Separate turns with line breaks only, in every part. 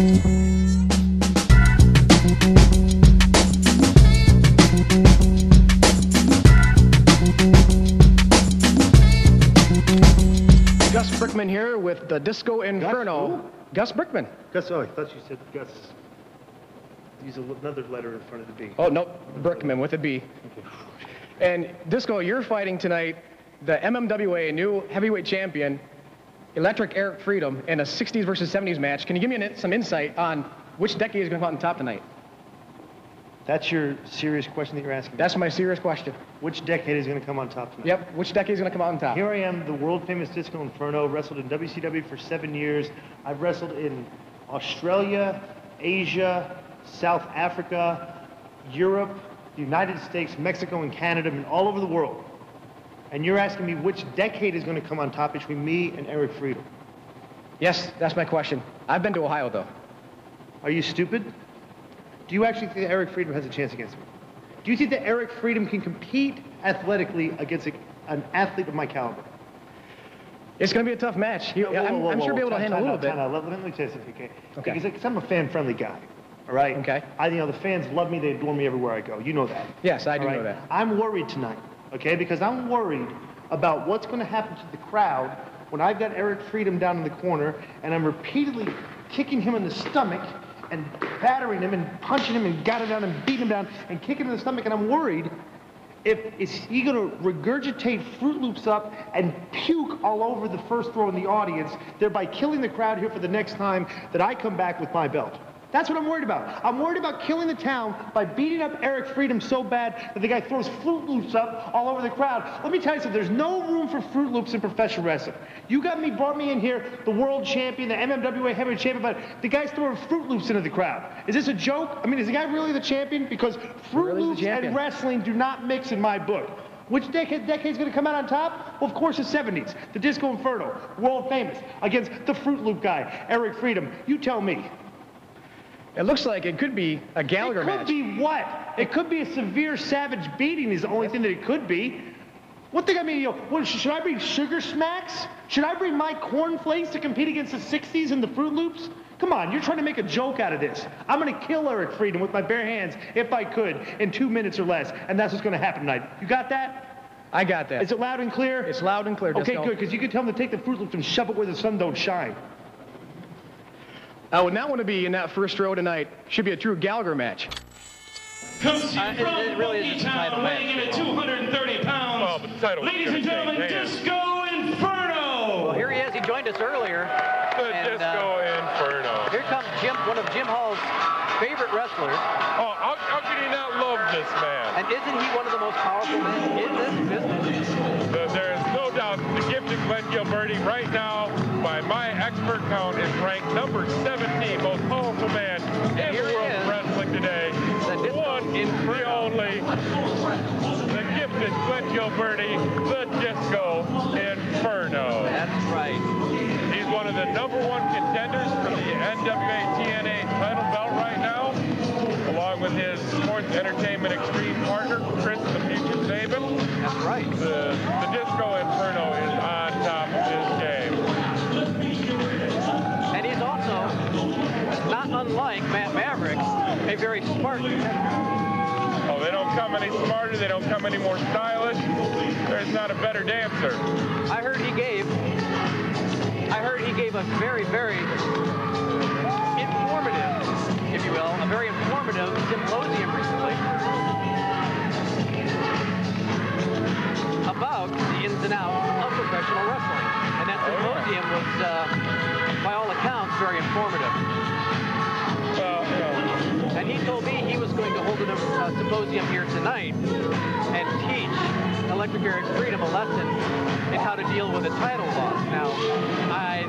Gus Brickman here with the Disco Inferno. Gus Brickman.
Gus, oh, I thought you said Gus. Use another letter in front of the B.
Oh, no, Brickman with a B.
Okay.
And Disco, you're fighting tonight the mmwa new heavyweight champion, Electric Eric Freedom, in a 60s versus 70s match. Can you give me some insight on which decade is going to come out on top tonight?
That's your serious question that you're asking?
That's my serious question.
Which decade is going to come on top tonight?
Yep, which decade is going to come out on top?
Here I am, the world-famous Disco Inferno, wrestled in WCW for 7 years. I've wrestled in Australia, Asia, South Africa, Europe, the United States, Mexico, and Canada, and all over the world. And you're asking me which decade is going to come on top between me and Eric Freedom?
Yes, that's my question. I've been to Ohio, though.
Are you stupid? Do you actually think that Eric Freedom has a chance against me? Do you think that Eric Freedom can compete athletically against an athlete of my caliber?
It's going to be a tough match. I'm sure he'll be able to handle a little bit.
Let me tell you something, okay? Because I'm a fan-friendly guy, all right?
Okay.
The fans love me. They adore me everywhere I go. You know that.
Yes, I do know that.
I'm worried tonight, okay? Because I'm worried about what's going to happen to the crowd when I've got Eric Freedom down in the corner and I'm repeatedly kicking him in the stomach and battering him and punching him and got him down and beating him down and kicking him in the stomach, and I'm worried is he going to regurgitate Fruit Loops up and puke all over the first row in the audience, thereby killing the crowd here for the next time that I come back with my belt. That's what I'm worried about. I'm worried about killing the town by beating up Eric Freedom so bad that the guy throws Fruit Loops up all over the crowd. Let me tell you something, there's no room for Fruit Loops in professional wrestling. You brought me in here, the world champion, the mmwa heavyweight champion, but the guy's throwing Fruit Loops into the crowd. Is this a joke? I mean, is the guy really the champion? Because Fruit Loops and wrestling do not mix in my book. Which decade's going to come out on top? Well, of course, the 70s. The Disco Inferno, world famous, against the Fruit Loop guy, Eric Freedom. You tell me.
It looks like it could be a Gallagher match.
It could be what? It could be a severe, savage beating is the only thing that it could be. What thing I mean, should I bring Sugar Smacks? Should I bring my cornflakes to compete against the 60s and the Fruit Loops? Come on, you're trying to make a joke out of this. I'm going to kill Eric Freedom with my bare hands, if I could, in 2 minutes or less, and that's what's going to happen tonight. You got that?
I got that.
Is it loud and clear?
It's loud and clear,
Okay, good, because you can tell them to take the Fruit Loops and shove it where the sun don't shine.
I would not want to be in that first row tonight. Should be a true Gallagher match.
It really is a title match. Weighing in at 230 pounds. Ladies and gentlemen, Disco Inferno.
Well, here he is. He joined us earlier.
Disco Inferno.
Here comes Jim, one of Jim Hall's favorite wrestlers.
Oh, how can you not love this man?
And isn't he one of the most powerful men in this business?
There is no doubt the gifted Glenn Gilberti right now, by my expert count, is ranked number 17 most powerful man in the world of wrestling today. The one, the only, the gifted Glenn Gilberti, the Disco Inferno.
That's right.
He's one of the #1 contenders for the NWA TNA title belt right now, along with his Sports Entertainment Extreme partner, Chris the Future Saban.
That's right.
The Disco Inferno is on top of his game.
And he's also, not unlike Matt Maverick, a very smart competitor.
Oh, they don't come any smarter, they don't come any more stylish. There's not a better dancer.
I heard he gave a very, very informative, if you will, a very informative symposium recently about the ins and outs of professional wrestling. And that symposium was, by all accounts, very informative. And he told me he was going to hold a symposium here tonight and teach Electric Eric Freedom a lesson in how to deal with a title loss. Now,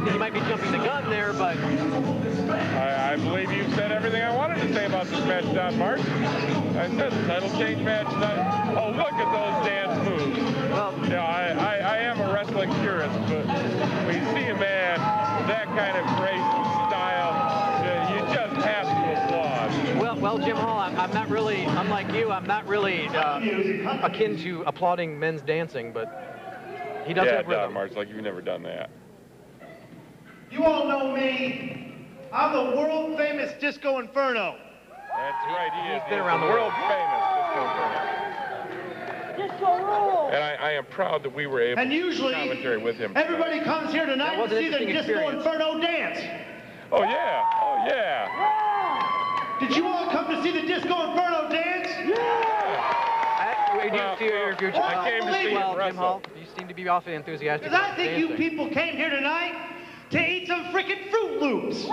he might be jumping the gun there, but
I believe you said everything I wanted to say about this match, Don Mark. I said the title change match. Oh, look at those dance moves.
Well,
yeah, I am a wrestling purist, but when you see a man with that kind of grace and style, you just have to applaud.
Well, Jim Hall, I'm not really, unlike you, I'm not really akin to applauding men's dancing, but he does have rhythm.
Don Mark's like you've never done that.
You all know me. I'm the world famous Disco Inferno.
That's right. He
He's been around the
world
world.
famous Disco Inferno. And I am proud that we were able
And usually,
to commentary with him.
everybody comes here tonight
was
to
an
see the
interesting
Disco
experience.
Inferno dance.
Oh yeah. Oh yeah.
Did you all come to see the Disco Inferno dance?
I came to see
well,
Jim
wrestle.
Hall, you seem to be awfully enthusiastic.
Because I
about
think you
dancing.
people came here tonight to eat some freaking Fruit Loops.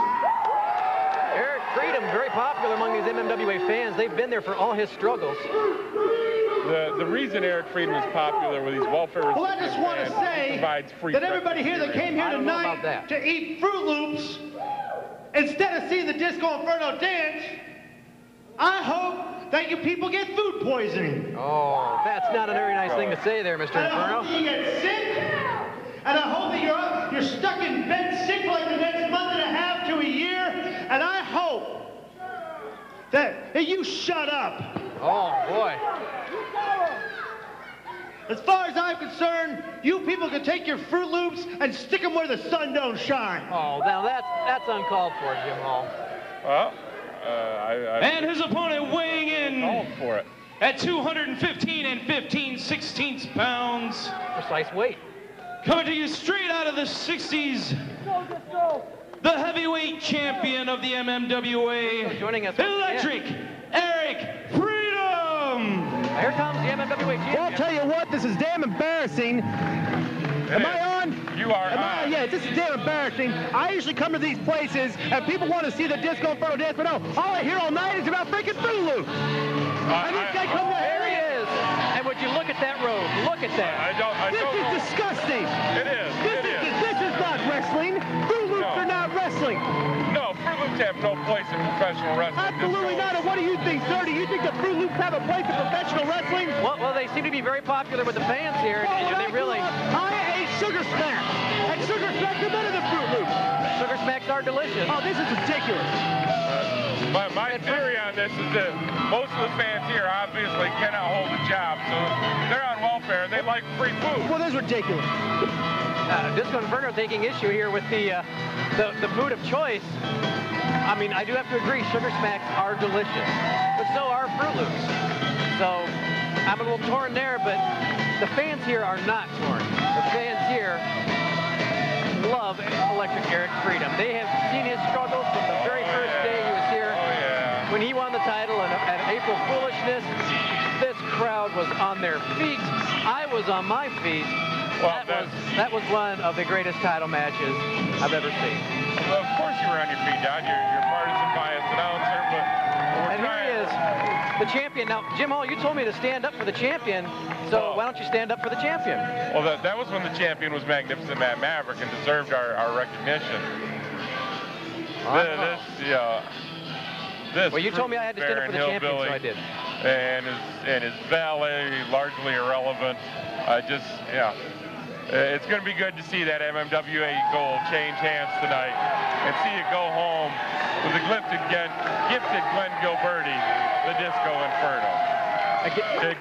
Eric Freedom, very popular among these MMWA fans. They've been there for all his struggles.
The reason Eric Freedom is popular with these welfare
Well, I just want to say
provides free
that everybody here that came here
I don't know about
tonight
that.
to eat Fruit Loops, instead of seeing the Disco Inferno dance, I hope that you people get food poisoning.
Oh, that's not a very nice thing to say there, Mr.
And I hope that
Inferno.
you get sick, and I hope that you're stuck in bed sick for like the next month and a half to a year, and I hope that you shut up.
Oh, boy.
As far as I'm concerned, you people can take your Fruit Loops and stick them where the sun don't shine.
Oh, now that's uncalled for, Jim Hall.
Well,
And his opponent weighing in
called for it.
at 215 and 15/16 pounds.
Precise weight.
Coming to you straight out of the 60s, the heavyweight champion of the MMWA,
Joining us,
Electric Eric Freedom.
Here comes the MMWA champion.
Well, I'll tell you what, this is damn embarrassing. Am I on?
You are on.
Yeah, this is damn embarrassing. I usually come to these places and people want to see the Disco Inferno dance, but no, all I hear all night is about freaking Fruit Loops. And this guy comes to
There he is. And would you look at that robe? Look at that.
I don't
This
know.
is disgusting.
It is.
This is not wrestling. Fruit Loops
No.
are not wrestling.
No, Fruit Loops have no place in professional wrestling.
Absolutely not. And what do you think, sir? Do you think the Fruit Loops have a place in professional wrestling?
Well, they seem to be very popular with the fans here, and they really...
I ate Sugar Smacks, and Sugar Smacks are better than Fruit Loops.
Sugar Smacks are delicious.
Oh, this is ridiculous.
My theory on this is that most of the fans here obviously cannot hold a job, so they're on welfare. They like free food.
Well, this is ridiculous.
Disco Inferno taking issue here with the food of choice. I mean, I do have to agree, Sugar Smacks are delicious, but so are Fruit Loops. So I'm a little torn there, but the fans here are not torn. The fans here love Electric Eric Freedom. They have seen his struggles from the very first day he was here. When he won the title at April Foolishness, this crowd was on their feet. I was on my feet.
Well,
That was one of the greatest title matches I've ever seen.
Well, of course you were on your feet, Don. You're partisan biased announcer, but we're
And here
trying.
he is, the champion. Now, Jim Hall, you told me to stand up for the champion, so why don't you stand up for the champion?
Well, that was when the champion was Magnificent Matt Maverick and deserved our recognition. This
Well, you told me I had to stand up for the champion, so I did.
And his valet, largely irrelevant. It's going to be good to see that MMWA gold change hands tonight and see it go home with the gifted Glenn Gilberti, the Disco Inferno.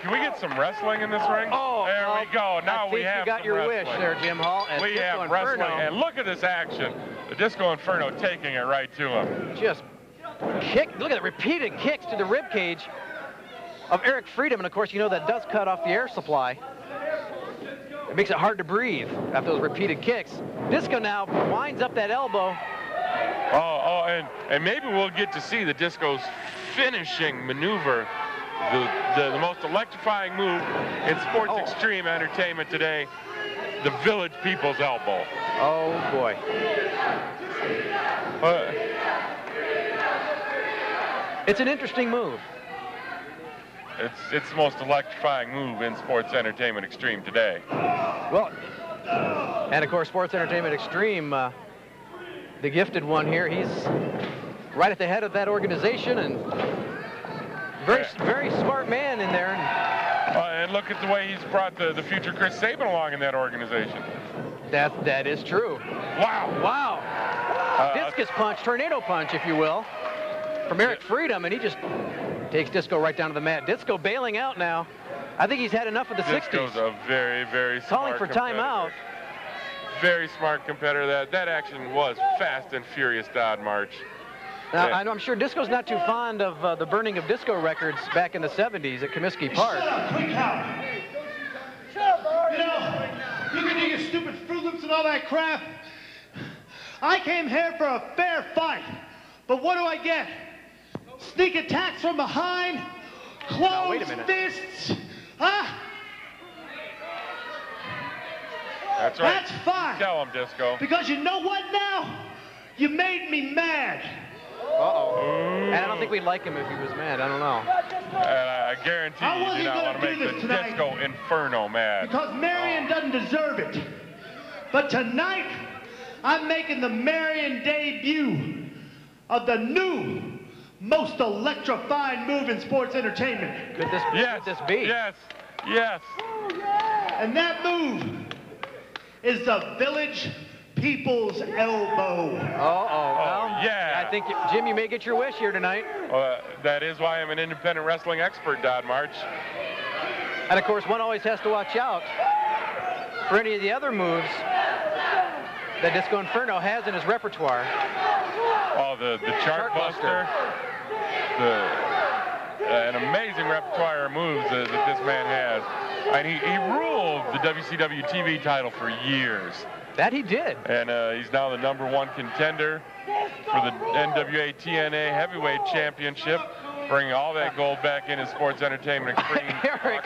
Can we get some wrestling in this ring?
Oh,
there we go. Now we have
got
some
your
wrestling.
wish there, Jim Hall. And
We
Disco
have
Inferno
wrestling, and look at this action. The Disco Inferno taking it right to him.
just look at the repeated kicks to the rib cage of Eric Freedom, and of course, you know that does cut off the air supply. It makes it hard to breathe after those repeated kicks. Disco now winds up that elbow.
And maybe we'll get to see the Disco's finishing maneuver, the most electrifying move in sports extreme entertainment today, the Village People's Elbow.
Oh, boy. It's an interesting move.
It's the most electrifying move in sports entertainment extreme today.
Well, and of course, Sports Entertainment Extreme, the gifted one here, he's right at the head of that organization, and very smart man in there.
And look at the way he's brought the future Chris Sabin along in that organization.
That is true. Wow. Discus punch, tornado punch, if you will, from Eric Freedom, and he just takes Disco right down to the mat. Disco bailing out now. I think he's had enough of the 60s.
Disco's a very, very smart
Calling for
competitor.
timeout.
very smart competitor. That action was fast and furious, Don March.
Now, I'm sure Disco's not too fond of the burning of disco records back in the 70s at Comiskey Park.
Shut up, quick out. You know, you can do your stupid Fruit Loops and all that crap. I came here for a fair fight, but what do I get? Sneak attacks from behind, closed fists, huh?
That's right.
That's fine.
Tell him, Disco.
Because you know what now? You made me mad.
Uh-oh. And I don't think we'd like him if he was mad. I don't know.
I guarantee you do not want to make the Disco Inferno mad.
Because Marion doesn't deserve it. But tonight, I'm making the Marion debut of the new, most electrifying move in sports entertainment.
Could this be?
Yes, yes.
And that move is the Village People's Elbow.
Well,
yeah.
I think, Jim, you may get your wish here tonight.
That is why I'm an independent wrestling expert, Don March.
And, of course, one always has to watch out for any of the other moves that Disco Inferno has in his repertoire.
Oh, the chart buster. An amazing repertoire of moves that this man has. And he ruled the WCW TV title for years.
That he did.
And he's now the #1 contender for the NWA TNA Heavyweight Championship, bringing all that gold back into sports entertainment extreme.
Eric,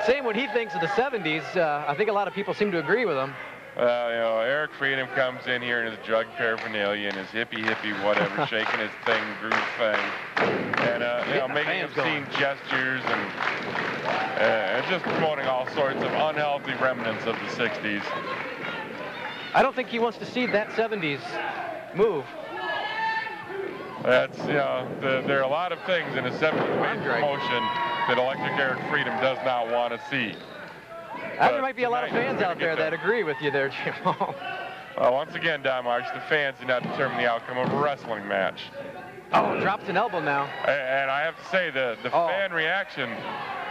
saying what he thinks of the 70s, I think a lot of people seem to agree with him.
You know, Eric Freedom comes in here in his drug paraphernalia and his hippie whatever, shaking his thing, groove thing, and you know, making obscene gestures and just promoting all sorts of unhealthy remnants of the 60s.
I don't think he wants to see that 70s move.
That's, you know, there are a lot of things in a 70s promotion that Electric Eric Freedom does not want to see.
There might be a lot of fans out there that agree with you there, Jim.
Well, once again, Don March, the fans do not determine the outcome of a wrestling match.
Oh, drops an elbow now.
And I have to say, the fan reaction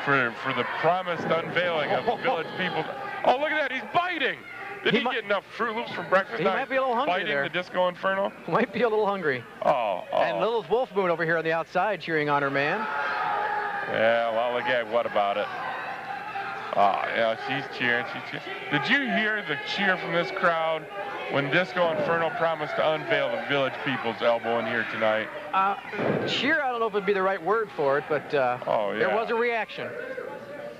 for the promised unveiling of the Village People. Oh, look at that, he's biting. Did he get enough Fruit Loops for breakfast?
He might be a little hungry
biting
there.
The Disco Inferno?
Might be a little hungry.
Oh.
And Little Wolf Moon over here on the outside cheering on her man.
Yeah, well, again, what about it? Oh, yeah, she's cheering. Did you hear the cheer from this crowd when Disco Inferno promised to unveil the Village People's elbow in here tonight?
Cheer, I don't know if it'd be the right word for it, but there was a reaction.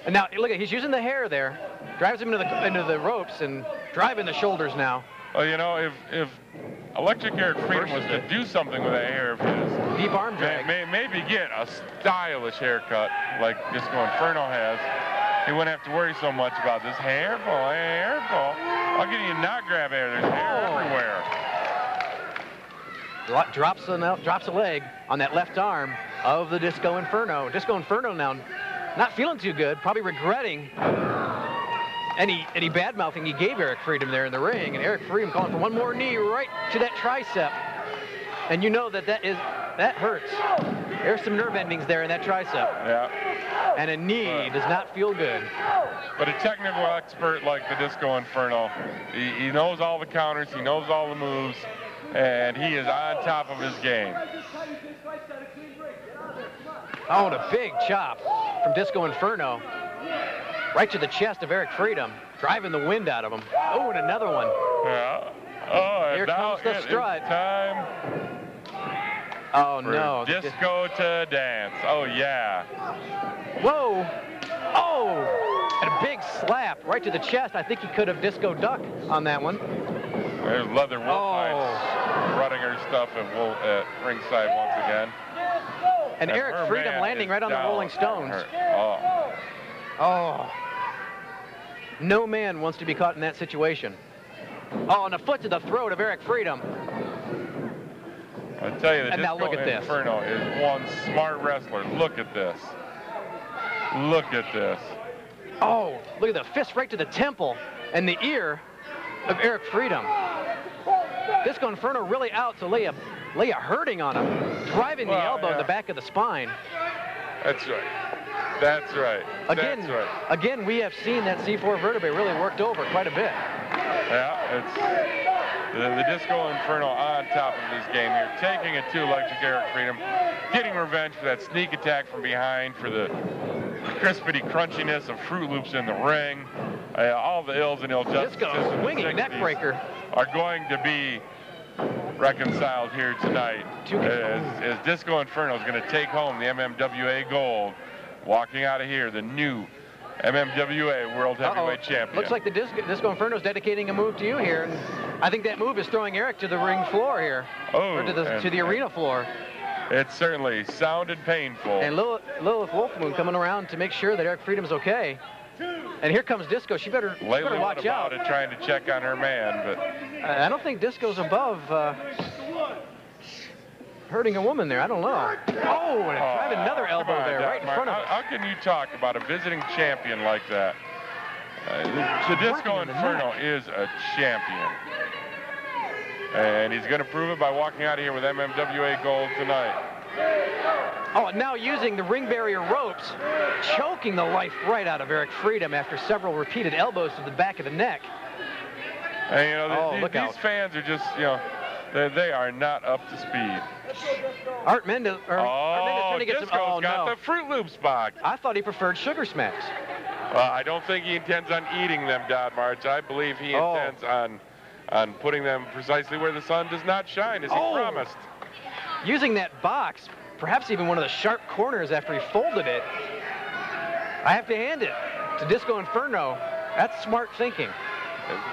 And now, look at, he's using the hair there. Drives him into the ropes and driving the shoulders now.
Well, you know, if Electric Eric Freedom was to do something with that hair of his,
deep arm drag,
maybe get a stylish haircut like Disco Inferno has, he wouldn't have to worry so much about this hair ball. I'll get you not grab hair. There's hair everywhere.
Drops a leg on that left arm of the Disco Inferno. Disco Inferno now not feeling too good, probably regretting any bad-mouthing he gave Eric Freedom there in the ring. And Eric Freedom calling for one more knee right to that tricep. And you know that hurts. There's some nerve endings there in that tricep.
Yeah.
And a knee does not feel good.
But a technical expert like the Disco Inferno, he knows all the counters, he knows all the moves, and he is on top of his game.
Oh, and a big chop from Disco Inferno. Right to the chest of Eric Freedom, driving the wind out of him. Oh, and another one.
Yeah. Oh,
here comes the strut.
Time.
Oh, no.
Disco to dance. Oh, yeah.
Whoa. Oh, and a big slap right to the chest. I think he could have disco duck on that one.
There's Leather Wolf running her stuff at ringside once again.
And Eric Freedom landing right on the Rolling Stones. Oh. No man wants to be caught in that situation. Oh, and a foot to the throat of Eric Freedom.
I tell you, the
Disco
Inferno is one smart wrestler. Look at this. Look at this.
Oh, look at the fist right to the temple and the ear of Eric Freedom. Disco Inferno really out to lay a hurting on him, driving the elbow in the back of the spine.
That's right. That's right.
Again, we have seen that C4 vertebrae really worked over quite a bit.
Yeah, it's the Disco Inferno on top of this game here, taking it to Electric Eric Freedom, getting revenge for that sneak attack from behind, for the crispity crunchiness of Fruit Loops in the ring. All the ills and ill justices
Disco swinging neck breaker
are going to be reconciled here tonight, as Disco Inferno is going to take home the MMWA gold, walking out of here the new MMWA World Heavyweight Champion.
Looks like the Disco Inferno is dedicating a move to you here, and I think that move is throwing Eric to the ring floor here, or to the arena floor.
It certainly sounded painful.
And Lilith Wolfmoon coming around to make sure that Eric Freedom's okay. And here comes Disco. She better watch out.
It, trying to check on her man, but
I don't think Disco's above hurting a woman there. I don't know. Oh, and tried another elbow there right in front of us.
How can you talk about a visiting champion like that? The Disco Inferno is a champion. And he's going to prove it by walking out of here with MMWA gold tonight.
Oh, and now using the ring barrier ropes, choking the life right out of Eric Freedom after several repeated elbows to the back of the neck.
And, you know, these fans are just, you know, they are not up to speed.
Art Mendez trying to get
Disco's
some.
got the Fruit Loops box.
I thought he preferred Sugar Smacks.
I don't think he intends on eating them, Don March. I believe he intends on putting them precisely where the sun does not shine, as he promised.
Using that box, perhaps even one of the sharp corners after he folded it. I have to hand it to Disco Inferno. That's smart thinking.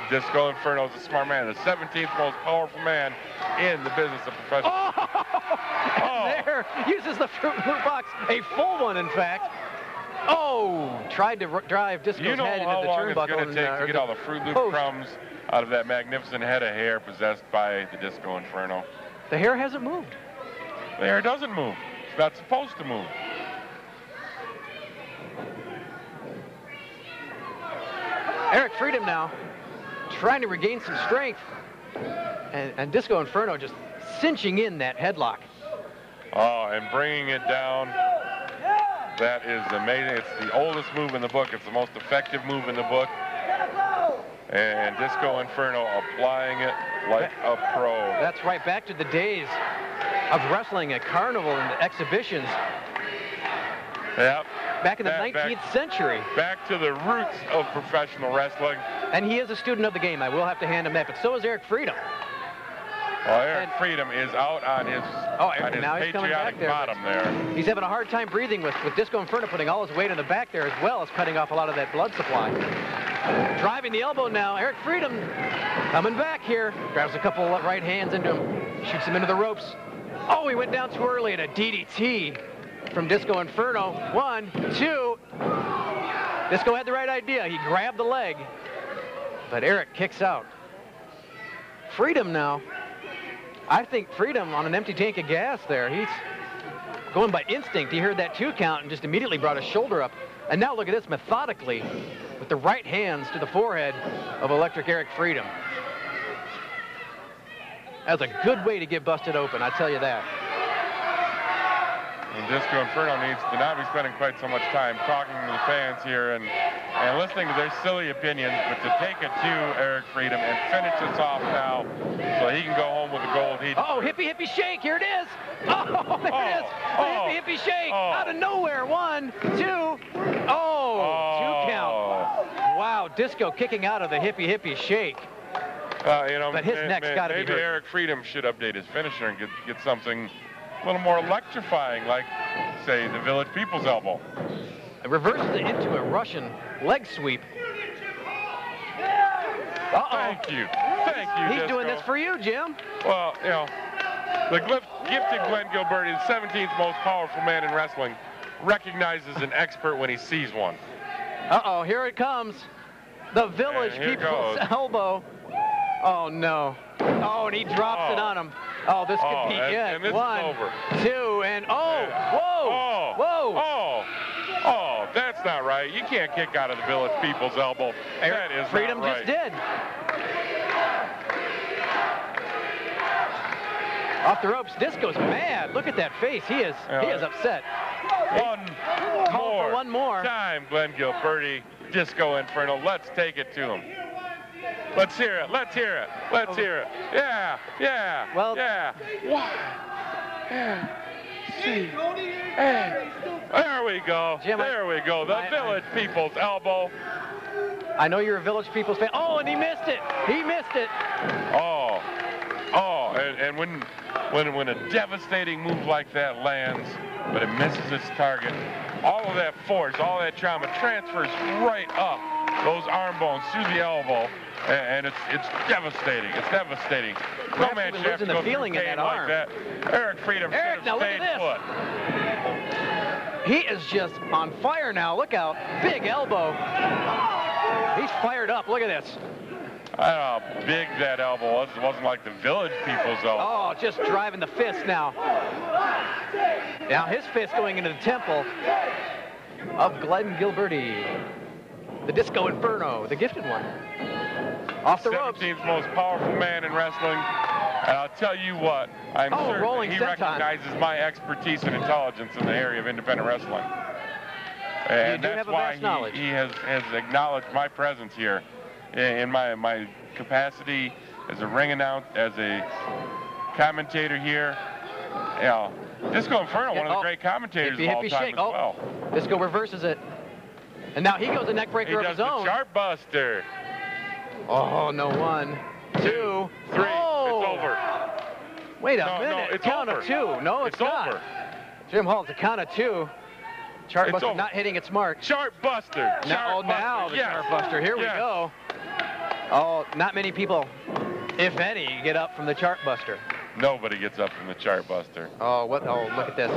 Disco Inferno is a smart man, the 17th most powerful man in the business of professional.
There, uses the Fruit Loop box, a full one, in fact. Tried to drive Disco's head into the turnbuckle.
You know how long it's going to take to get all the Fruit Loop crumbs out of that magnificent head of hair possessed by the Disco Inferno.
The hair hasn't moved.
The hair doesn't move. It's not supposed to move.
Eric Freedom now trying to regain some strength. And Disco Inferno just cinching in that headlock.
Oh, and bringing it down. That is amazing. It's the oldest move in the book. It's the most effective move in the book. And Disco Inferno applying it like a pro.
That's right, back to the days of wrestling at Carnival and the exhibitions.
Yep.
Back in the 19th century.
Back to the roots of professional wrestling.
And he is a student of the game. I will have to hand him that, but so is Eric Freedom.
Well, Eric Freedom is out on his, patriotic bottom there.
He's having a hard time breathing with Disco Inferno putting all his weight in the back there, as well as cutting off a lot of that blood supply. Driving the elbow now. Eric Freedom coming back here. Grabs a couple of right hands into him. Shoots him into the ropes. Oh, he went down too early in a DDT from Disco Inferno. 1, 2. Disco had the right idea. He grabbed the leg. But Eric kicks out. Freedom now. I think Freedom on an empty tank of gas there. He's going by instinct. He heard that 2 count and just immediately brought his shoulder up. And now look at this, methodically, with the right hands to the forehead of Electric Eric Freedom. That's a good way to get busted open, I tell you that.
And Disco Inferno needs to not be spending quite so much time talking to the fans here and listening to their silly opinions, but to take it to Eric Freedom and finish this off now so he can go home with the gold.
Hippie hippie shake, here it is. Oh, there it is. The hippie hippie shake out of nowhere. 1, 2. 2 count. Wow, Disco kicking out of the hippie hippie shake.
But
his neck's got to be hurt.
Maybe Eric Freedom should update his finisher and get something a little more electrifying, like, say, the Village People's Elbow.
It reverses it into a Russian leg sweep.
Thank you. Thank you,
He's
Disco.
doing this for you, Jim.
Well, you know, the gifted Glenn Gilberti, the 17th most powerful man in wrestling, recognizes an expert when he sees one.
Here it comes. The Village People's Elbow. Oh, no. Oh, and he drops it on him. Oh, this could be it.
And this
1,
is over.
2, and whoa.
Oh, that's not right. You can't kick out of the Village People's Elbow. That is
Freedom
not right.
just did. Off the ropes, Disco's mad. Look at that face. He is upset.
One more time, Glenn Gilberti, Disco Inferno. Let's take it to him. Let's hear it. Let's hear it. Let's hear it. Yeah. Yeah.
Well,
yeah. One. C. A. There we go.
Jim,
there we go. The Village People's elbow.
I know you're a Village People's fan. Oh, and he missed it. He missed it.
Oh. And when a devastating move like that lands, but it misses its target, all of that force, all that trauma transfers right up those arm bones through the elbow, and it's devastating. It's devastating. No man should have to go through pain like that. Eric Freedom should have stayed put.
He is just on fire now. Look out. Big elbow. He's fired up. Look at this.
I don't know how big that elbow was. It wasn't like the Village People's elbow.
Oh, just driving the fist now. Now his fist going into the temple of Glenn Gilberti. The Disco Inferno, the gifted one. Off the ropes.
17th most powerful man in wrestling. And I'll tell you what, I'm certain he recognizes my expertise and intelligence in the area of independent wrestling. And that's why he has acknowledged my presence here in my capacity as a ring announcer, as a commentator here. You know, Disco Inferno, one of the great commentators of all time as well.
Disco reverses it. And now he goes a neck breaker of his own.
He does the Chart Buster.
Oh, no. 1, 2,
3.
Oh.
It's over.
Wait a minute.
No, it's
count
over.
of 2. No, it's not.
Over.
Jim Hall, it's a count of 2. Chart Buster not hitting its mark.
Chart Buster.
Now the Chart Buster. Here we go. Oh, not many people, if any, get up from the Chart Buster.
Nobody gets up from the Chart Buster.
Oh, what? Oh, look at this.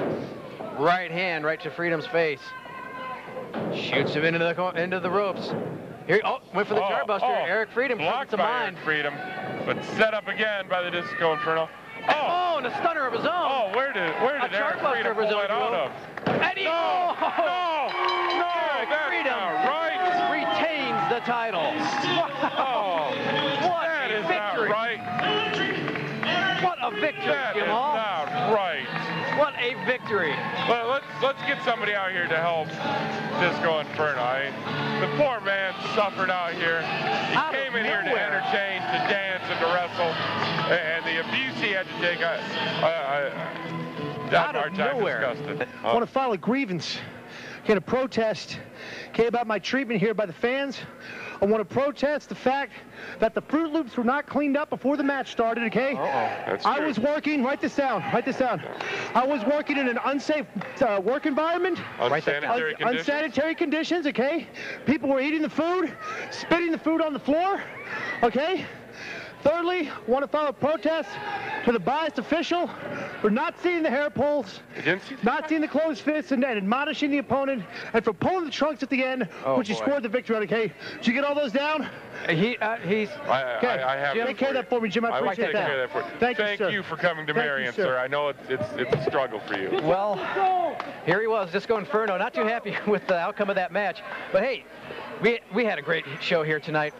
Right hand right to Freedom's face. Shoots him into the ropes. Here, went for the Chart Buster. Eric Freedom
blocked by Eric Freedom, but set up again by the Disco Inferno.
Oh, and a stunner of his own.
Oh, where did Eric Freedom pull that out of?
And he,
no,
Eric
that's
Freedom
not right.
Retains the title.
Oh,
what
that
a
is
victory.
not right.
What a victory,
That
Jim
is
Hall.
not right.
What a victory.
Well, let's get somebody out here to help Disco Inferno. The poor man suffered out here. He came in here to entertain, to dance, and to wrestle. And the abuse he had to take,
out of nowhere.
I want to file a grievance. Okay, a protest. Okay, about my treatment here by the fans. I want to protest the fact that the Fruit Loops were not cleaned up before the match started, okay?
That's true.
I was working, write this down. I was working in an unsafe work environment.
Unsanitary conditions,
okay? People were eating the food, spitting the food on the floor, okay? Thirdly, I want to file a protest to the biased official for not seeing the hair pulls, not seeing the closed fists, and admonishing the opponent, and for pulling the trunks at the end, which he scored the victory on, okay? Did you get all those down?
I have.
Jim, take care of that for me, Jim. I appreciate that.
Thank you for coming to Marion, sir. I know it's a struggle for you.
Well, here he was, Disco Inferno. Not too happy with the outcome of that match. But hey, we had a great show here tonight.